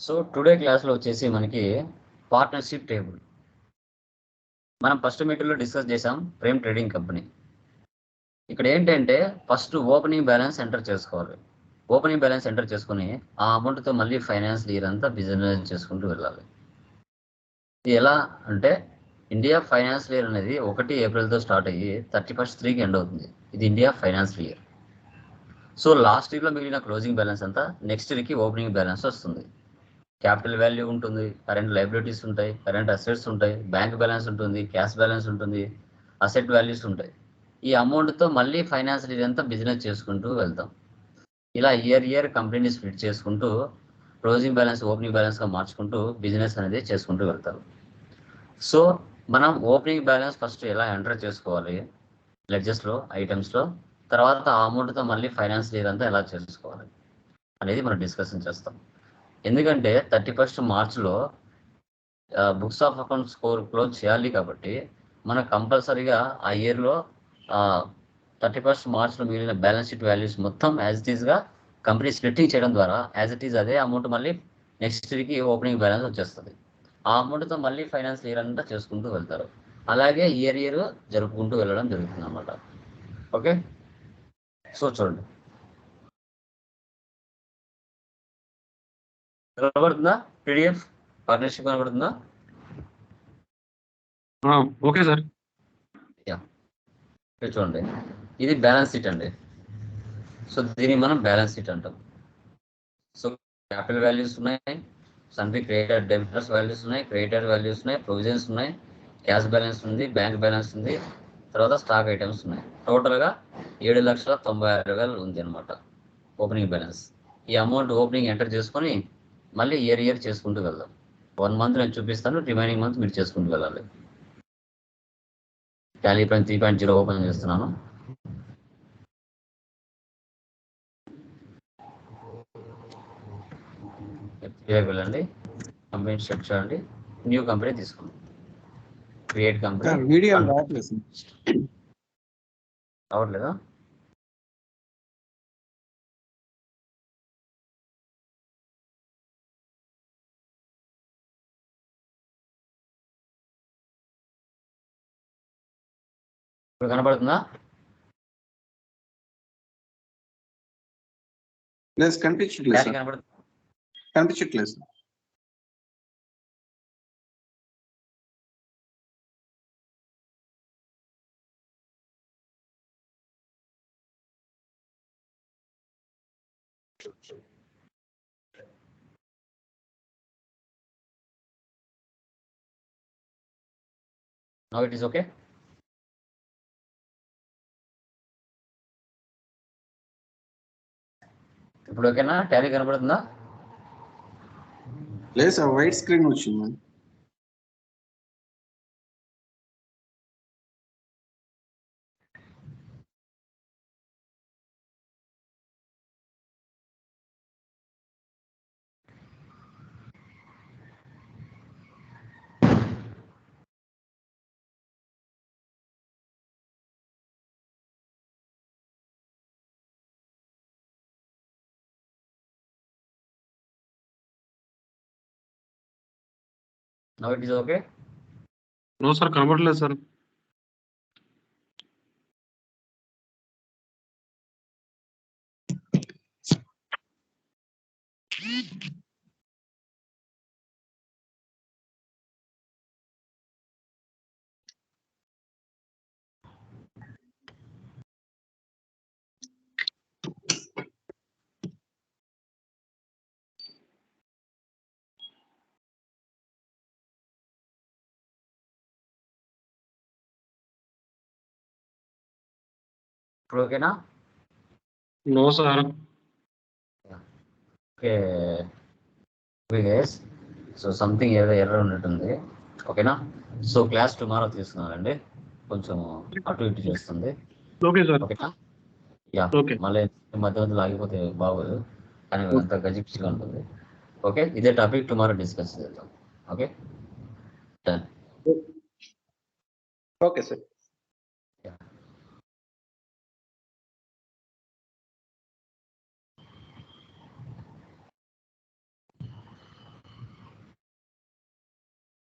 So today క్లాస్లో వచ్చేసి మనకి పార్ట్నర్షిప్ టేబుల్. మనం ఫస్ట్ మీటింగ్లో డిస్కస్ చేసాం ప్రేమ్ ట్రేడింగ్ కంపెనీ. ఇక్కడ ఏంటంటే ఫస్ట్ ఓపెనింగ్ బ్యాలెన్స్ ఎంటర్ చేసుకోవాలి. ఓపెనింగ్ బ్యాలెన్స్ ఎంటర్ చేసుకుని ఆ అమౌంట్తో మళ్ళీ ఫైనాన్స్ ఇయర్ అంతా బిజినెస్ చేసుకుంటూ వెళ్ళాలి. ఇది ఎలా అంటే ఇండియా ఫైనాన్షియల్ ఇయర్ అనేది 1 ఏప్రిల్తో స్టార్ట్ అయ్యి 31 3కి ఎండ్ అవుతుంది. ఇది India financial year. So last ఇయర్లో మిగిలిన క్లోజింగ్ బ్యాలెన్స్ అంతా నెక్స్ట్ ఇయర్కి ఓపెనింగ్ బ్యాలెన్స్ వస్తుంది. క్యాపిటల్ వాల్యూ ఉంటుంది, కరెంట్ లైబిలిటీస్ ఉంటాయి, కరెంట్ అసెట్స్ ఉంటాయి, బ్యాంక్ బ్యాలెన్స్ ఉంటుంది, క్యాష్ బ్యాలెన్స్ ఉంటుంది, అసెట్ వాల్యూస్ ఉంటాయి. ఈ అమౌంట్తో మళ్ళీ ఫైనాన్షియల్ ఇయర్ అంతా బిజినెస్ చేసుకుంటూ వెళ్తాం. ఇలా ఇయర్ కంపెనీని స్ప్లిట్ చేసుకుంటూ క్లోజింగ్ బ్యాలెన్స్ ఓపెనింగ్ బ్యాలెన్స్గా మార్చుకుంటూ బిజినెస్ అనేది చేసుకుంటూ వెళ్తారు. సో మనం ఓపెనింగ్ బ్యాలెన్స్ ఫస్ట్ ఎలా ఎంటర్ చేసుకోవాలి లెడ్జెస్లో ఐటమ్స్లో, తర్వాత ఆ అమౌంట్తో మళ్ళీ ఫైనాన్షియల్ ఇయర్ అంతా ఎలా చేసుకోవాలి అనేది మనం డిస్కషన్ చేస్తాం. ఎందుకంటే 31 మార్చ్లో బుక్స్ ఆఫ్ అకౌంట్ స్కోర్ క్లోజ్ చేయాలి కాబట్టి మనం కంపల్సరీగా ఆ ఇయర్లో 31 మార్చ్లో మిగిలిన బ్యాలెన్స్ షీట్ వాల్యూస్ మొత్తం యాజ్ ఇట్ ఈస్గా కంపెనీ స్ప్లిట్టింగ్ చేయడం ద్వారా యాజ్ ఇట్ ఈస్ అదే అమౌంట్ మళ్ళీ నెక్స్ట్ ఇయర్కి ఓపెనింగ్ బ్యాలెన్స్ వచ్చేస్తుంది. ఆ అమౌంట్తో మళ్ళీ ఫైనాన్స్ ఇయర్ అంతా చేసుకుంటూ వెళ్తారు. అలాగే ఇయర్ జరుపుకుంటూ వెళ్ళడం జరుగుతుంది అన్నమాట. ఓకే, సో చూడండి కనబడుతుందా? పీడిఎఫ్ పార్ట్నర్షిప్ కనబడుతుందా? Okay sir. చూడండి, ఇది బ్యాలెన్స్ షీట్ అండి. సో దీన్ని మనం బ్యాలెన్స్ షీట్ అంటాం. సో క్యాపిటల్ వాల్యూస్ ఉన్నాయి, సన్వి క్రియేటెడ్ డెబిటర్స్ వాల్యూస్ ఉన్నాయి, క్రియేటెడ్ వాల్యూస్ ఉన్నాయి, ప్రొవిజన్స్ ఉన్నాయి, క్యాష్ బ్యాలెన్స్ ఉంది, బ్యాంక్ బ్యాలెన్స్ ఉంది, తర్వాత స్టాక్ ఐటమ్స్ ఉన్నాయి. టోటల్గా 7,96,000 ఉంది అనమాట ఓపెనింగ్ బ్యాలెన్స్. ఈ అమౌంట్ ఓపెనింగ్ ఎంటర్ చేసుకొని మళ్ళీ ఇయర్ చేసుకుంటూ వెళ్దాం. 1 మంత్ నేను చూపిస్తాను, రిమైనింగ్ మంత్ మీరు చేసుకుంటూ వెళ్ళాలి. టాలీ 3.0 ఓపెన్ చేస్తున్నాను. వెళ్ళండి, కంపెనీ సెట్ చేయండి, న్యూ కంపెనీ తీసుకోండి, క్రియేట్ కంపెనీ. రావట్లేదా? ఇప్పుడు కనపడుతుందా? కనిపించట్లేదు. Now it is okay. ఇప్పుడు ఓకేనా? టాలీ కనపడుతుందా? లేదు సార్, వైట్ స్క్రీన్ వచ్చింది. Now it is okay. No sir, కనబడలేదు సార్. ఇప్పుడు ఓకేనా? No sir. Okay guys, so something ఏదో ఎర్రర్ ఉన్నట్టుంది. ఓకేనా? సో క్లాస్ టుమారో తీసుకున్నానండి, కొంచెం అటు ఇటు చేస్తుంది. Okay sir. ఓకేనా? యా, మళ్ళీ మధ్య మధ్యలో ఆగిపోతే బాగోదు, కానీ అంత గజిపిచ్చిగా ఉంటుంది. ఓకే, ఇదే టాపిక్ టుమారో డిస్కస్ చేద్దాం. Okay, done. Okay sir.